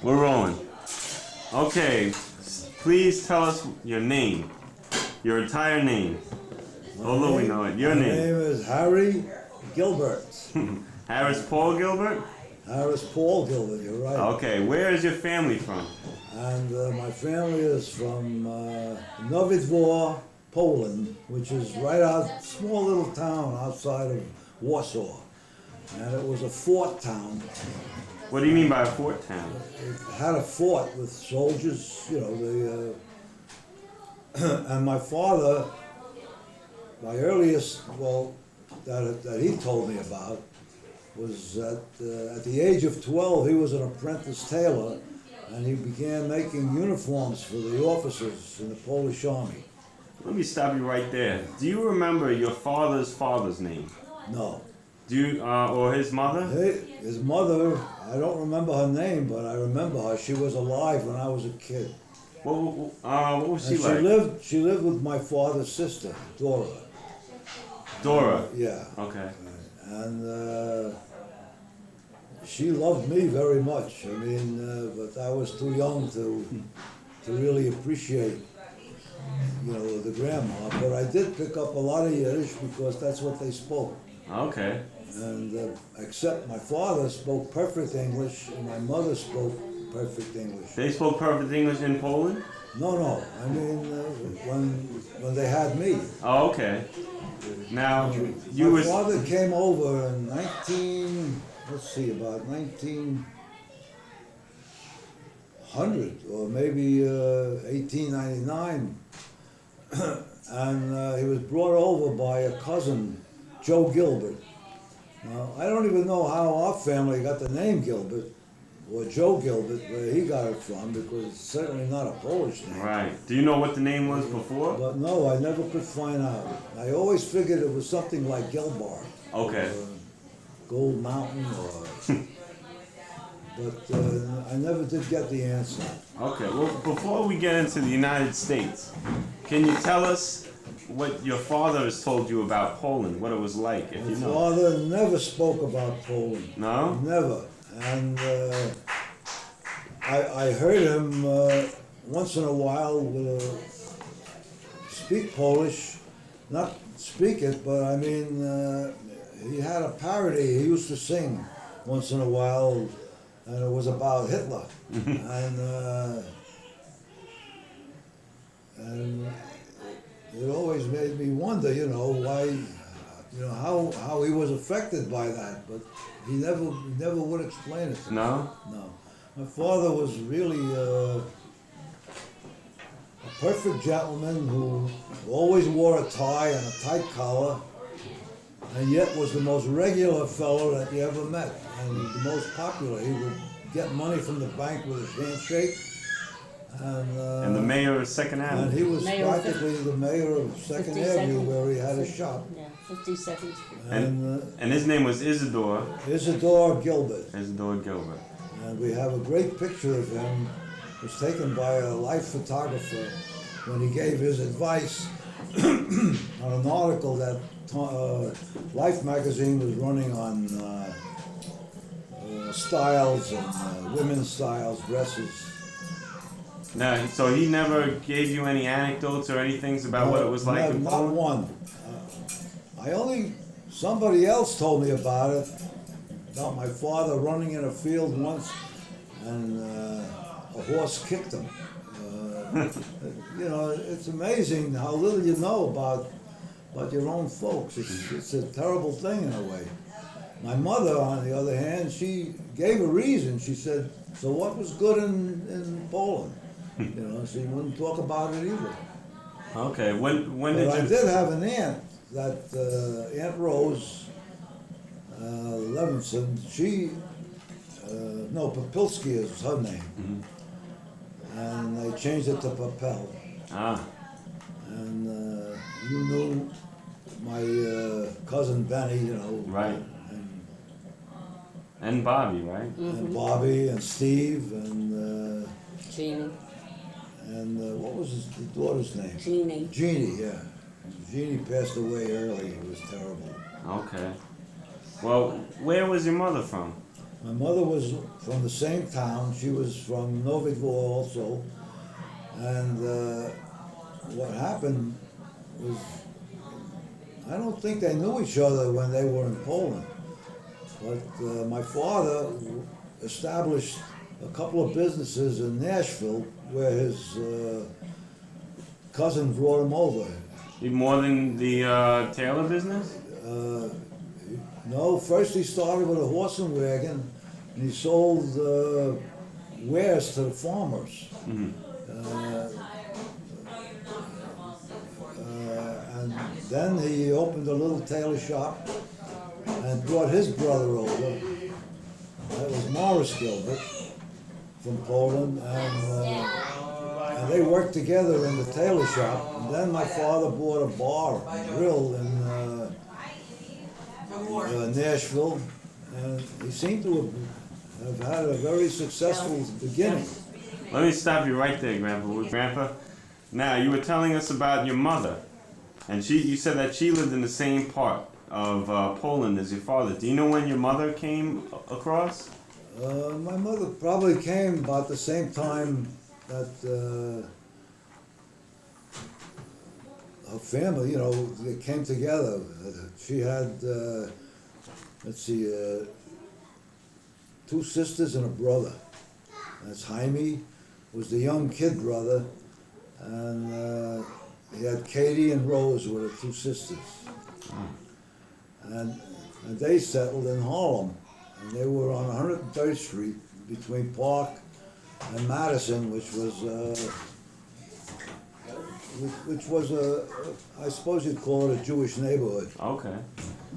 We're rolling. Okay, please tell us your name. Your entire name. Although we know it. Your My name. name is Harry Gilbert. Harris Paul Gilbert? Harris Paul Gilbert, you're right. Okay, where is your family from? And my family is from Nowy Dwór, Poland, which is right out, small little town outside of Warsaw. And it was a fort town. What do you mean by a fort town? It had a fort with soldiers, you know, and my father, my earliest, well, that he told me about, was that at the age of 12, he was an apprentice tailor, and he began making uniforms for the officers in the Polish army. Let me stop you right there. Do you remember your father's name? No. Do you, or his mother? His mother, I don't remember her name, but I remember her. She was alive when I was a kid. What was she And like? she lived with my father's sister, Dora. Dora. Yeah. Okay. And she loved me very much. I mean, but I was too young to really appreciate, you know, the grandma. But I did pick up a lot of Yiddish because that's what they spoke. Okay. And except my father spoke perfect English and my mother spoke perfect English. They spoke perfect English in Poland? No. I mean, when they had me. Oh, okay. Now, you My was... father came over in about 1900 or maybe 1899. And he was brought over by a cousin, Joe Gilbert. Now, I don't even know how our family got the name Gilbert, or Joe Gilbert, where he got it from, because it's certainly not a Polish name. Right. Do you know what the name was before? But no, I never could find out. I always figured it was something like Gelbar. Okay. Or Gold Mountain, or... But I never did get the answer. Okay. Well, before we get into the United States, can you tell us what your father has told you about Poland, what it was like, if you My know? father never spoke about Poland. No? Never. And I heard him once in a while speak Polish, not speak it, but I mean, he had a parody he used to sing once in a while, and it was about Hitler. And it always made me wonder, you know, why, you know, how he was affected by that, but he never would explain it to me. No? No. My father was really a perfect gentleman who always wore a tie and a tight collar, and yet was the most regular fellow that you ever met, and the most popular. He would get money from the bank with his handshake. And the mayor of Second And Avenue. he was practically the mayor of Second Avenue, where he had a shop. Yeah, 52nd Street. And his name was Isidore. Isidore Gilbert. Isidore Gilbert. And we have a great picture of him. It was taken by a life photographer when he gave his advice on an article that Life magazine was running on styles and women's styles, dresses. Now, so he never gave you any anecdotes or anything about what it was like in Not Poland? one. Somebody else told me about it, about my father running in a field once, and a horse kicked him. You know, it's amazing how little you know about your own folks. It's a terrible thing in a way. My mother, on the other hand, she gave a reason. She said, so what was good in Poland? You know, she wouldn't talk about it either. Okay, when did But you... I did have an aunt, Aunt Rose Levinson. Papilsky is her name. Mm-hmm. And they changed it to Papel. Ah, And you knew my cousin Benny, you know. right. And Bobby, right? And Bobby and Steve and Jeannie. What was the daughter's name? Jeannie. Jeannie, yeah. Jeannie passed away early. It was terrible. Okay. Well, where was your mother from? My mother was from the same town. She was from Novi Dvor also. And what happened was, I don't think they knew each other when they were in Poland. But my father established a couple of businesses in Nashville where his cousin brought him over. Even more than the tailor business? No, first he started with a horse and wagon, and he sold wares to the farmers. And then he opened a little tailor shop and brought his brother over. That was Morris Gilbert from Poland, and they worked together in the tailor shop. And then my father bought a bar and grill in Nashville, and he seemed to have had a very successful beginning. Let me stop you right there, Grandpa. Grandpa, now you were telling us about your mother, and you said that she lived in the same part of Poland as your father. Do you know when your mother came across? My mother probably came about the same time that her family, they came together. She had, two sisters and a brother. That's Jaime, was the young kid brother, and he had Katie and Rose were the two sisters. And they settled in Harlem, and they were on 103rd Street between Park and Madison, which was I suppose you'd call it a Jewish neighborhood. Okay.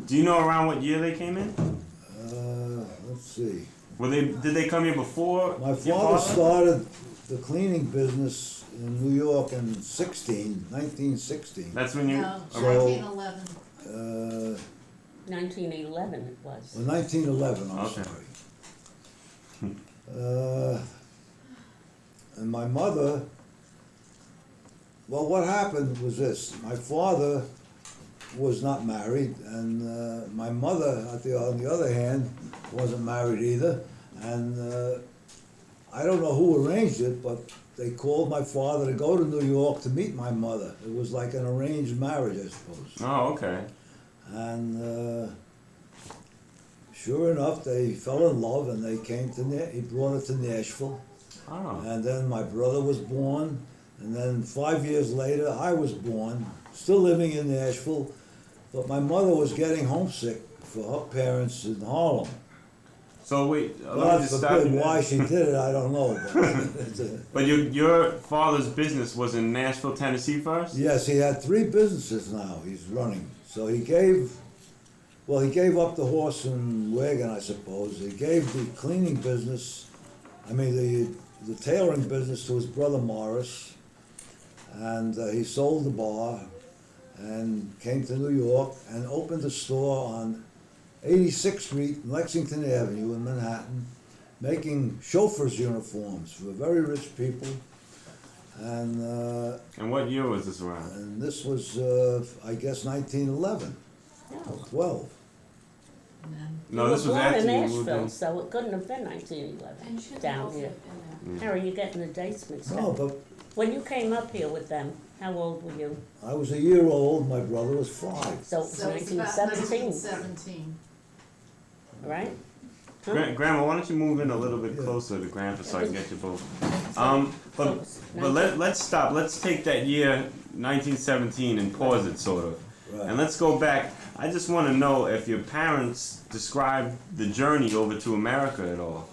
Do you know around what year they came in? Let's see. Did they come here before? My your father started the cleaning business in New York in 1916. That's when you. No, So- 1911. 1911 it was. 1911, I'm Okay. sorry. And my mother, well, what happened was this. My father was not married, and my mother, on the other hand, wasn't married either. And I don't know who arranged it, but they called my father to go to New York to meet my mother. It was like an arranged marriage, I suppose. Oh, okay. And sure enough, they fell in love, and they came to. He brought her to Nashville, Oh. and then my brother was born, and then 5 years later, I was born, still living in Nashville, but my mother was getting homesick for her parents in Harlem. So wait, let God me just stop forbid you why there. she did it, I don't know. But But your father's business was in Nashville, Tennessee first? yes, he had 3 businesses now he's running. So he gave up the horse and wagon, I suppose. He gave the cleaning business, the tailoring business to his brother Morris, and he sold the bar and came to New York and opened a store on 86th Street, Lexington Avenue in Manhattan, making chauffeurs' uniforms for very rich people. And what year was this around? And this was, I guess, 1911, No. 12. No, You this were was born after in you moved Nashville, in. so it couldn't have been 1911 down here. Harry, you're getting the dates mixed No, up. but When you came up here with them, how old were you? I was a year old, my brother was 5. So it was So it's about 1917, 1917. right? Grandma, why don't you move in a little bit Yeah. closer to Grandpa so I can get you both? So But it's let's stop. Let's take that year 1917 and pause it sort of, Right. and let's go back. I just want to know if your parents described the journey over to America at all.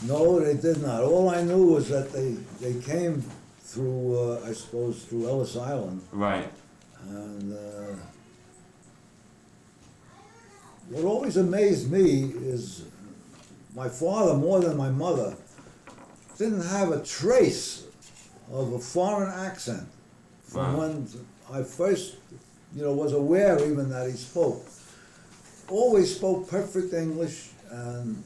No, they did not. All I knew was that they came through, I suppose, through Ellis Island. Right. And what always amazed me is my father, more than my mother, didn't have a trace of a foreign accent from Wow. when I first, was aware even that he spoke. Always spoke perfect English, and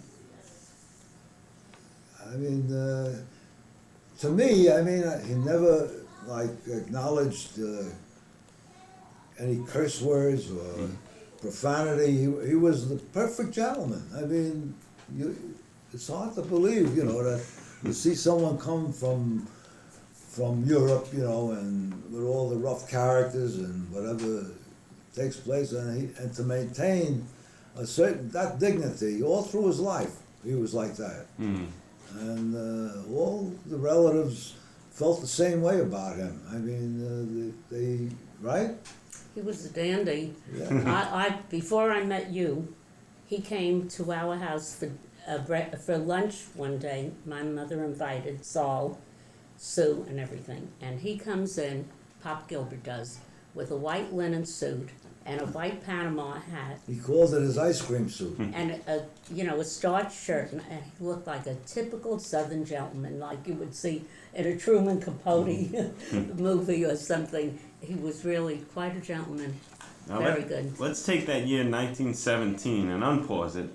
to me, he never acknowledged any curse words or profanity. He was the perfect gentleman. it's hard to believe, you know, that you see someone come from Europe, you know, and with all the rough characters and whatever takes place, and to maintain that dignity all through his life, he was like that. Mm. And all the relatives felt the same way about him. I mean, they right? He was a dandy. Yeah. Before I met you, he came to our house for lunch one day. My mother invited Saul, Sue, and everything. And he comes in, Pop Gilbert does, with a white linen suit and a white Panama hat He called it his ice cream suit. and a starched shirt, and he looked like a typical Southern gentleman, like you would see in a Truman Capote movie or something. He was really quite a gentleman. Now Very good. Let's take that year 1917 and unpause it.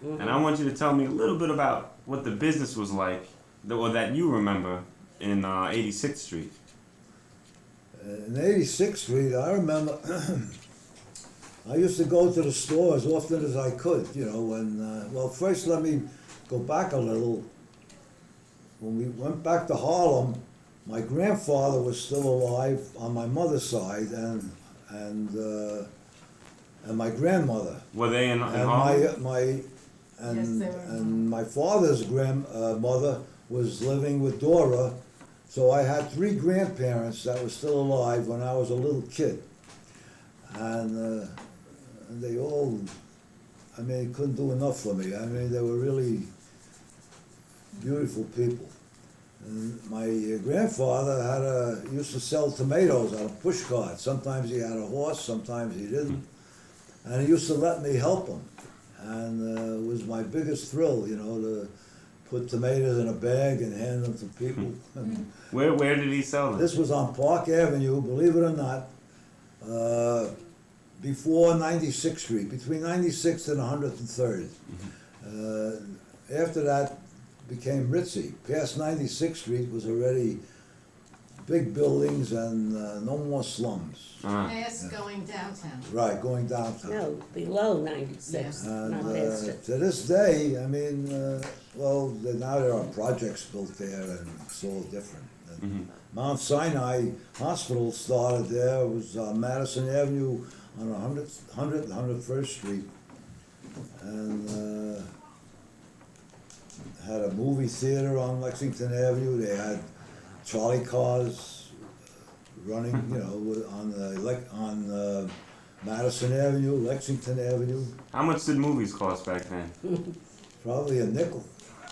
And I want you to tell me a little bit about what the business was like, or that you remember, in 86th Street. In 86th Street, I remember I used to go to the store as often as I could, you know, when, well, first let me go back a little. When we went back to Harlem, my grandfather was still alive on my mother's side, and my grandmother. Were they in And Harlem? Yes, they were. and my father's grandmother was living with Dora, so I had 3 grandparents that were still alive when I was a little kid, and they all, I mean, couldn't do enough for me. I mean, they were really beautiful people. And my grandfather used to sell tomatoes on a push cart. Sometimes he had a horse, sometimes he didn't, and he used to let me help him. And it was my biggest thrill, you know, to put tomatoes in a bag and hand them to people. And Where did he sell them? this was on Park Avenue, believe it or not, before 96th Street, between 96th and 103rd. After that became ritzy. Past 96th Street was already big buildings and no more slums. Past going downtown. Right, going downtown. No, below 96, And not past it. to this day, I mean, well, now there are projects built there and it's all different. And Mount Sinai Hospital started there. It was on Madison Avenue on 100th, 101st Street. And had a movie theater on Lexington Avenue. They had trolley cars running, you know, on Madison Avenue, Lexington Avenue. How much did movies cost back then? Probably a nickel.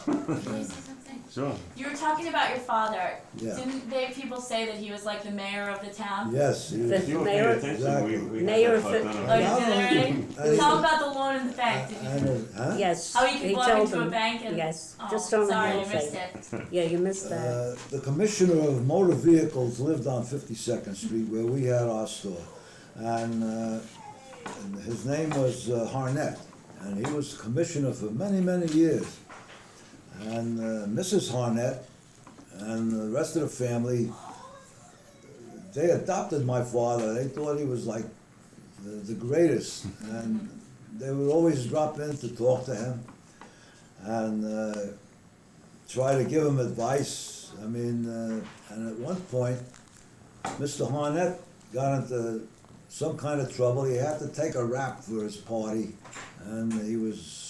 Can I say something? Sure. You were talking about your father. Yeah. Didn't people say that he was like the mayor of the town? Yes. He was, If you were paying Mayor- attention, Exactly. we Mayor had that of- part Oh, done you already. did it already? And- Tell him about the loan in the bank. Did you? huh? Yes. How you could he blow told into a them. bank and Yes, Oh, just on the sorry, I handshake. missed it. Yeah, you missed that. The commissioner of motor vehicles lived on 52nd Street where we had our store. And his name was Harnett. And he was commissioner for many, many years. And Mrs. Harnett and the rest of the family, they adopted my father. They thought he was like the greatest. And they would always drop in to talk to him and try to give him advice. I mean, and at one point, Mr. Harnett got into some kind of trouble. He had to take a rap for his party, and he was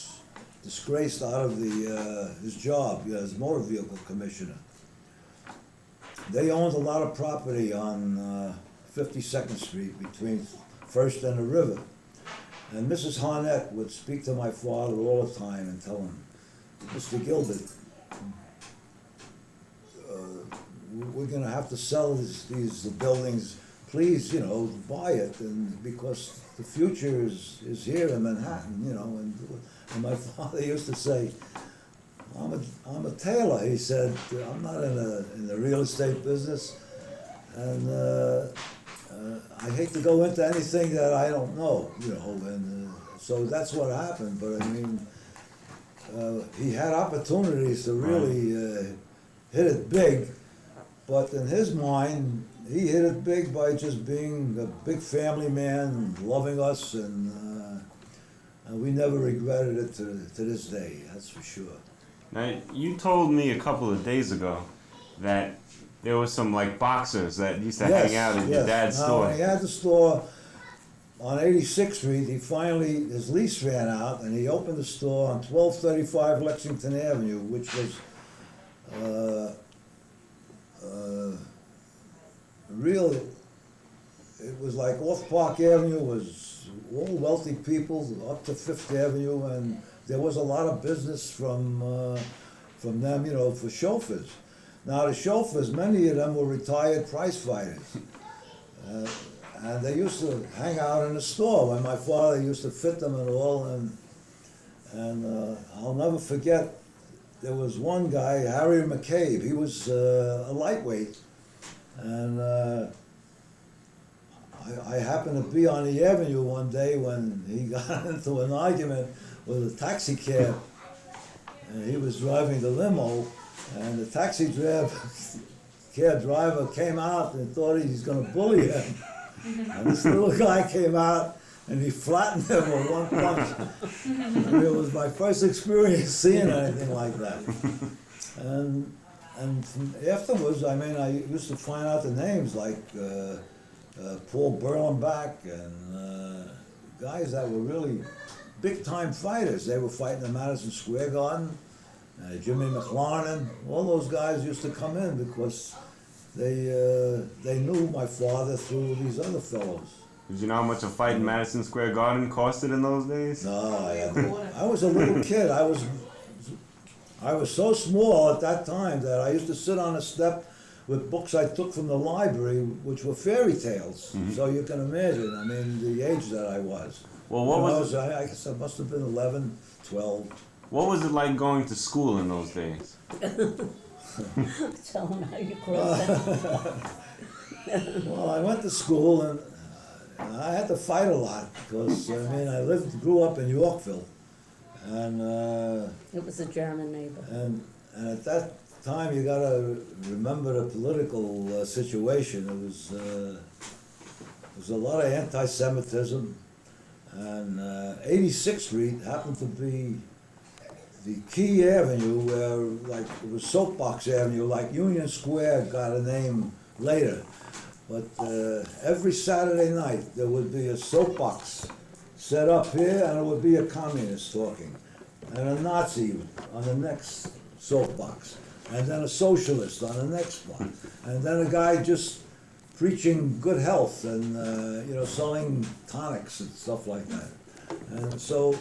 disgraced out of his job as motor vehicle commissioner. They owned a lot of property on 52nd Street between First and the River. And Mrs. Harnett would speak to my father all the time and tell him, Mr. Gilbert, we're gonna have to sell these buildings. Please, you know, buy it, and because the future is here in Manhattan, you know. And my father used to say, I'm a tailor. He said, I'm not in the real estate business, and I hate to go into anything that I don't know, you know. And so that's what happened. But I mean, he had opportunities to really hit it big, but in his mind, he hit it big by just being a big family man, and loving us, and And we never regretted it to this day, that's for sure. Now, you told me a couple of days ago that there was some like boxers that used to hang out at your dad's Now, store. when he had the store on 86th Street, his lease ran out, and he opened the store on 1235 Lexington Avenue, which was it was like off Park Avenue, was all wealthy people up to Fifth Avenue, and there was a lot of business from them, for chauffeurs. Now the chauffeurs, many of them were retired prize fighters. And they used to hang out in the store when my father used to fit them and all, and I'll never forget, there was one guy, Harry McCabe, he was a lightweight, and I happened to be on the avenue one day when he got into an argument with a taxi cab, and he was driving the limo, and the taxi cab driver came out and thought he was going to bully him. And this little guy came out and he flattened him with one punch. And it was my first experience seeing anything like that. And afterwards, I used to find out the names like Paul Berlenbach and guys that were really big-time fighters. They were fighting in Madison Square Garden. Jimmy McLarnin, all those guys used to come in because they knew my father through these other fellows. Did you know how much a fight in Madison Square Garden costed in those days? No, I was a little kid. I was so small at that time that I used to sit on a step with books I took from the library, which were fairy tales. So you can imagine, the age that I was. Well, what was it? I guess I must have been 11, 12. What was it like going to school in those days? Tell them how you crossed that. Well, I went to school and I had to fight a lot because, I grew up in Yorkville. And It was a German neighbor. And at that time, you gotta remember the political situation. There was a lot of anti-Semitism, and 86th Street happened to be the key avenue where, it was Soapbox Avenue, like Union Square got a name later. But every Saturday night, there would be a soapbox set up here, and it would be a communist talking, and a Nazi on the next soapbox, and then a socialist on the next one, and then a guy just preaching good health and selling tonics and stuff like that. And so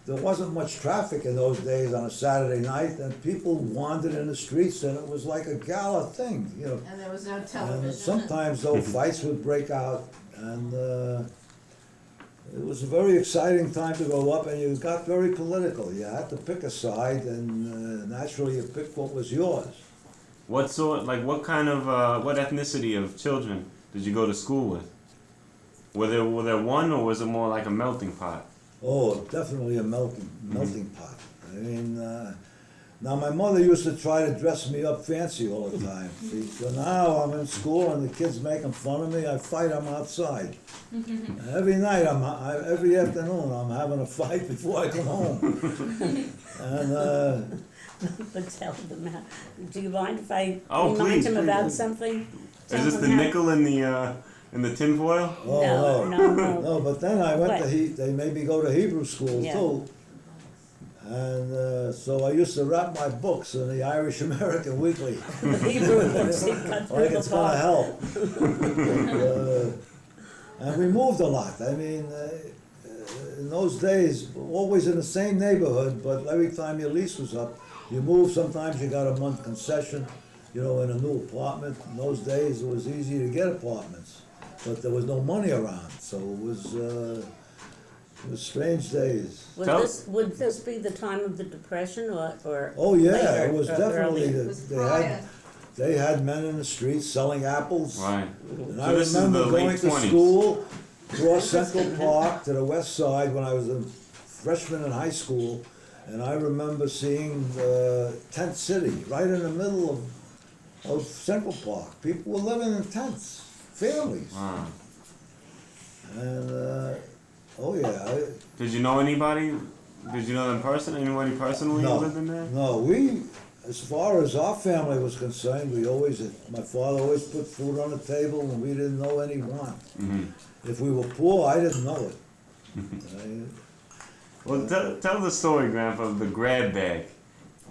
there wasn't much traffic in those days on a Saturday night, and people wandered in the streets, and it was like a gala thing, And there was no And television. sometimes though fights would break out, and it was a very exciting time to go up, and you got very political. You had to pick a side, and naturally you picked what was yours. What ethnicity of children did you go to school with? Were there one, or was it more like a melting pot? Oh, definitely a melting pot. Now my mother used to try to dress me up fancy all the time. See, so now I'm in school and the kids making fun of me. I fight them outside. Every night, every afternoon, I'm having a fight before I come home. And But tell them how. Do you mind if I Oh, remind please, him please. about something? Tell Is this him the how- nickel in the tinfoil? oh No. no, but then I went What? they made me go to Hebrew school Yeah. too. And so I used to wrap my books in the Irish American Weekly. The Hebrew books, he cut through Like the it's gonna bar. help. And we moved a lot. In those days, always in the same neighborhood, but every time your lease was up, you moved. Sometimes you got a month concession, in a new apartment. In those days, it was easy to get apartments, but there was no money around, so it was strange days. Tell- Would this be the time of the Depression or Oh yeah, later, it was or definitely earlier? It was they prior. had. They had men in the streets selling apples. Right. And So I this is remember the going late to 20s. school, across Central Park to the west side when I was a freshman in high school, and I remember seeing Tent City right in the middle of Central Park. People were living in tents, families. Wow. And Oh yeah. Did you know anybody? Did you know them anybody personally who No, lived in there? no. We, as far as our family was concerned, my father always put food on the table, and we didn't know any want. Mm-hmm. If we were poor, I didn't know it. I- Well, tell the story, Grandpa, of the grab bag.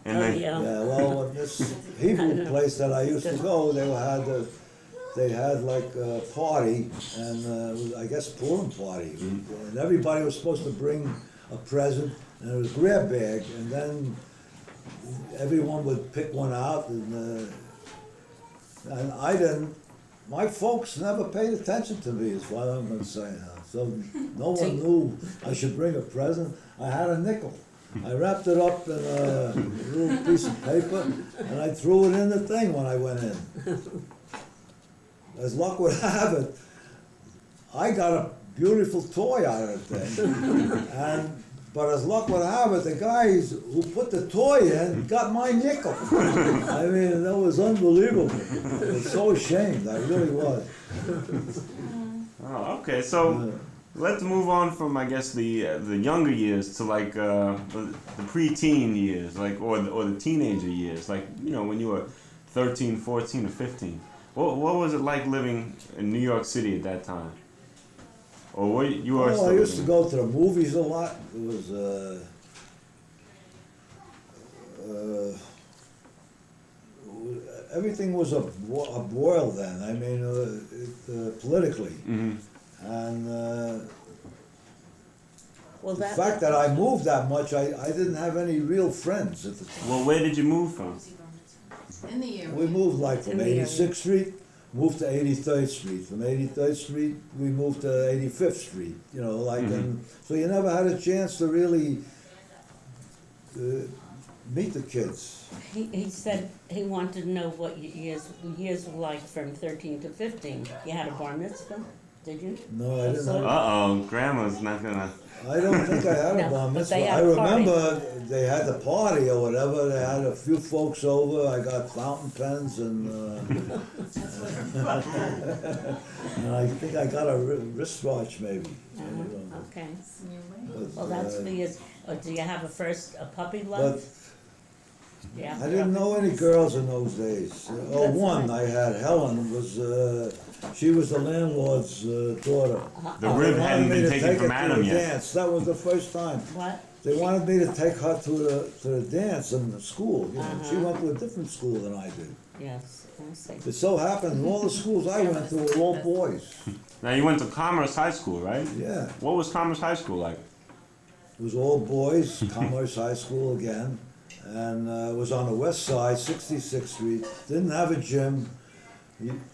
And Oh, then, yeah. Yeah, well, at this Hebrew place that I used to go, they had like a party, and it was, I guess, Purim party, and everybody was supposed to bring a present, and it was a grab bag, and then everyone would pick one out, and I didn't. My folks never paid attention to me, is what I'm gonna say now. So no one knew I should bring a present. I had a nickel. I wrapped it up in a little piece of paper, and I threw it in the thing when I went in. As luck would have it, I got a beautiful toy out of the thing. But as luck would have it, the guys who put the toy in got my nickel. I mean, that was unbelievable. I was so ashamed, I really was. oh, okay, so let's move on from, I guess, the younger years to like the preteen years, like or the teenager years, like when you were 13, 14, or 15. What was it like living in New York City at that time? Or what you are Well, still I used to living? go to the movies a lot. It was, everything was a boil then. I mean, politically. Mhm. And Well, the that, fact that I moved that much, I didn't have any real friends at the time. Well, where did you move from? In the area. We moved like from In the area. 86th Street, moved to 83rd Street. From 83rd Street, we moved to 85th Street. And so you never had a chance to really meet the kids. he said he wanted to know what years were like from 13 to 15. You had a bar mitzvah, did you? No, I didn't. So- Uh-oh, Grandma's not gonna... I don't think I had a No, bar but mitzvah. they had I a party. remember they had the party or whatever. They had a few folks over. I got fountain pens and and I think I got a wristwatch maybe. I don't know. Okay. But, Well, that's for you. Do you have a puppy But love? Yeah. I didn't know any girls in those days. Oh, That's one fine. I had, Helen, she was the landlord's daughter. The They rib wanted hadn't me been to taken take from her to Adam a yet. dance. That was the first time. What? They wanted me to take her to the dance in the school. She went to a different school than I did. Yes, I see. It so happened all the schools I went to were all boys. Now, you went to Commerce High School, right? Yeah, What was Commerce High School like? it was all boys. Commerce High School again, and it was on the west side, 66th Street. Didn't have a gym.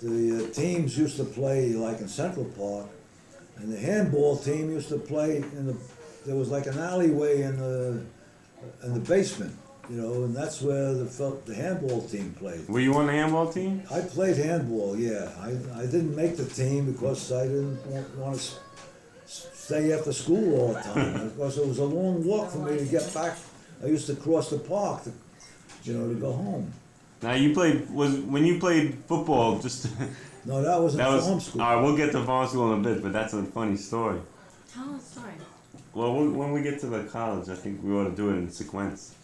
The teams used to play like in Central Park, and the handball team used to play there was like an alleyway in the basement, and that's where the handball team played. Were you on the handball team? I played handball, yeah. I didn't make the team because I didn't want to stay after school all the time, because it was a long walk for me to get back. I used to cross the park to go home. Now, when you played football, just... No, that was in That was farm school. all right. We'll get to farm school in a bit, but that's a funny story. Tell us a story. Well, when we get to the college, I think we ought to do it in sequence.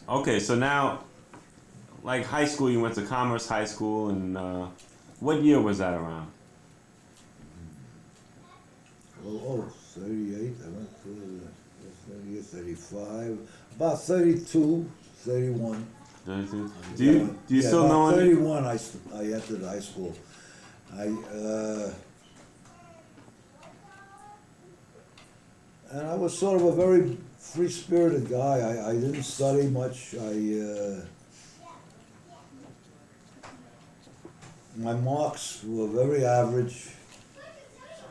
Okay, so now, like high school, you went to Commerce High School, and what year was that around? Oh, 38. I went to 38, 35, about 32, 31. Do you Yeah, still about know any? 31, I entered high school. And I was sort of a very free-spirited guy. I didn't study much. My marks were very average,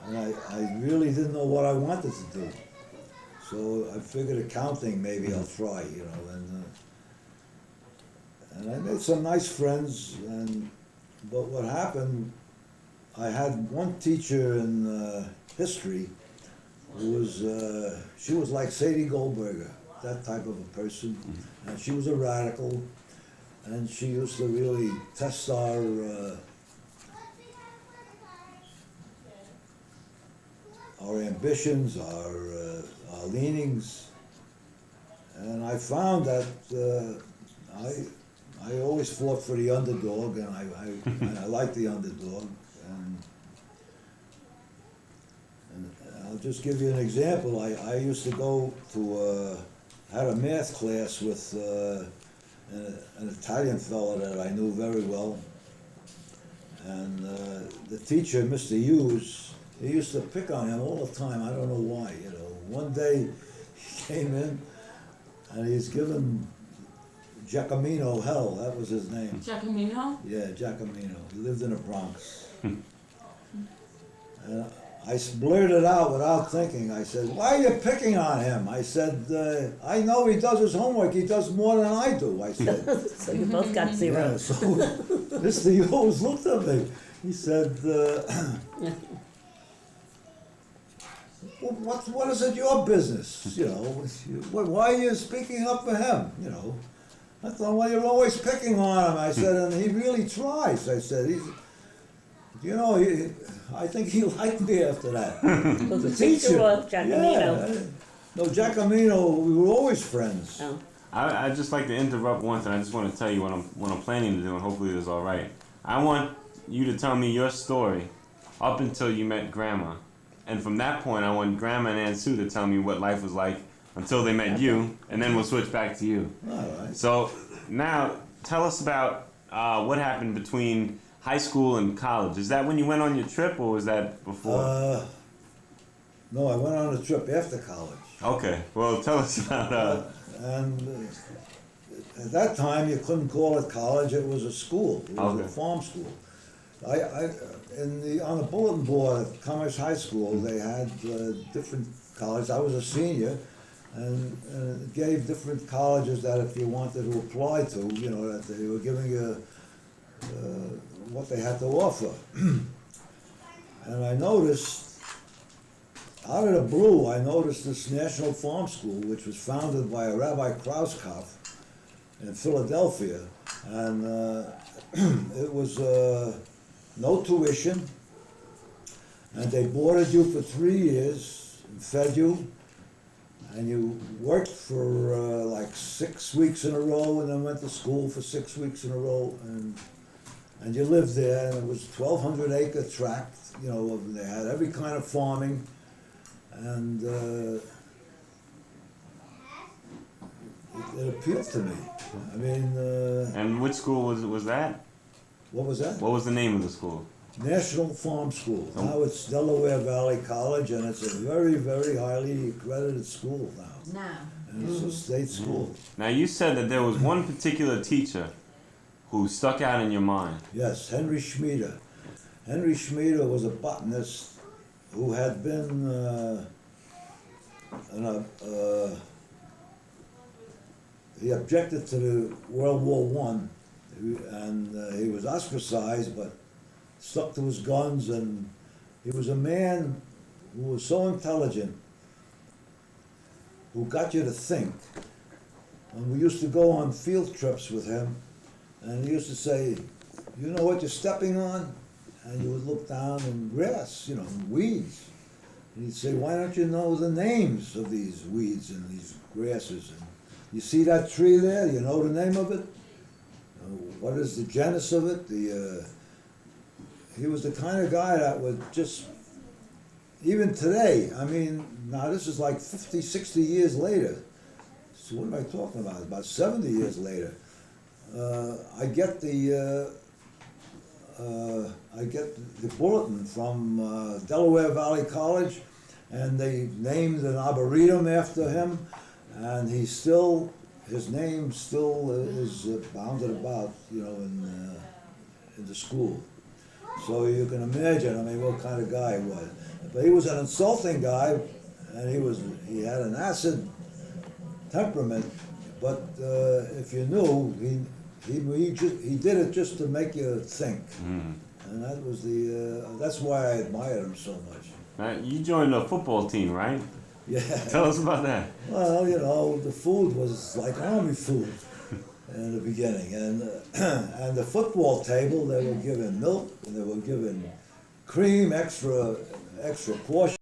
and I really didn't know what I wanted to do. So I figured accounting maybe I'll try, and I made some nice friends. But what happened, I had one teacher in history who was, she was like Sadie Goldberger, that type of a person, and she was a radical, and she used to really test our our ambitions, our leanings, and I found that I always fought for the underdog, and I like the underdog, and I'll just give you an example. I used to go to had a math class with an Italian fellow that I knew very well, and the teacher, Mr. Hughes, he used to pick on him all the time. I don't know why. You know, one day he came in and he's given Giacomino hell. That was his name. Giacomino? Yeah, Giacomino. He lived in the Bronx. And I blurted out without thinking. I said, "Why are you picking on him?" I said, "I know he does his homework. He does more than I do." I said. So you both got zero. Yeah, so Mr. Hughes looked at me. He said, what is it your business? You know, why are you speaking up for him? You know, I thought, well, you're always picking on him. I said, and he really tries. I said, I think he liked me after that. Was the teacher or Giacomino? Yeah. No, Giacomino, we were always friends. Oh. I'd just like to interrupt once, and I just want to tell you what I'm planning to do, and hopefully it's all right. I want you to tell me your story up until you met Grandma, and from that point, I want Grandma and Aunt Sue to tell me what life was like until they met you, and then we'll switch back to you. All right. So now, tell us about what happened between high school and college. Is that when you went on your trip, or was that before? No, I went on a trip after college. Okay. Well, tell us about. And at that time, you couldn't call it college, it was a school. It was Okay. a farm school. On the bulletin board at Commerce High School, they had different colleges. I was a senior, and it gave different colleges that if you wanted to apply to, you know, that they were giving you what they had to offer. And I noticed, out of the blue, I noticed this National Farm School, which was founded by a Rabbi Krauskopf in Philadelphia, and it was no tuition, and they boarded you for 3 years, and fed you, and you worked for like 6 weeks in a row, and then went to school for 6 weeks in a row, and you lived there, and it was 1,200 acre tract, you know, they had every kind of farming. And it appealed to me. I mean, And which school was that? what was that? What was the name of the school? National Farm School. Now it's Delaware Valley College, and it's a very, very highly accredited school now. Now, And it's a state school. Now you said that there was one particular teacher who stuck out in your mind. Yes, Henry Schmieder. Henry Schmieder was a botanist who had been he objected to the World War I, and he was ostracized, but stuck to his guns, and he was a man who was so intelligent, who got you to think. And we used to go on field trips with him, and he used to say, "You know what you're stepping on?" And you would look down and grass, you know, and weeds. And he'd say, "Why don't you know the names of these weeds and these grasses? And you see that tree there? You know the name of it? What is the genus of it?" He was the kind of guy that would just, even today, I mean, now this is like 50, 60 years later. So what am I talking about? About 70 years later. I get the bulletin from Delaware Valley College, and they named an arboretum after him, and his name still is bounded about, you know, in the school. So you can imagine, I mean, what kind of guy he was. But he was an insulting guy, and he had an acid temperament. But if you knew, he did it just to make you think. And that was that's why I admired him so much. Now, you joined a football team, right? Yeah. Tell us about that. Well, you know, the food was like army food in the beginning, and and the football table, they were given milk, and they were given cream, extra portion.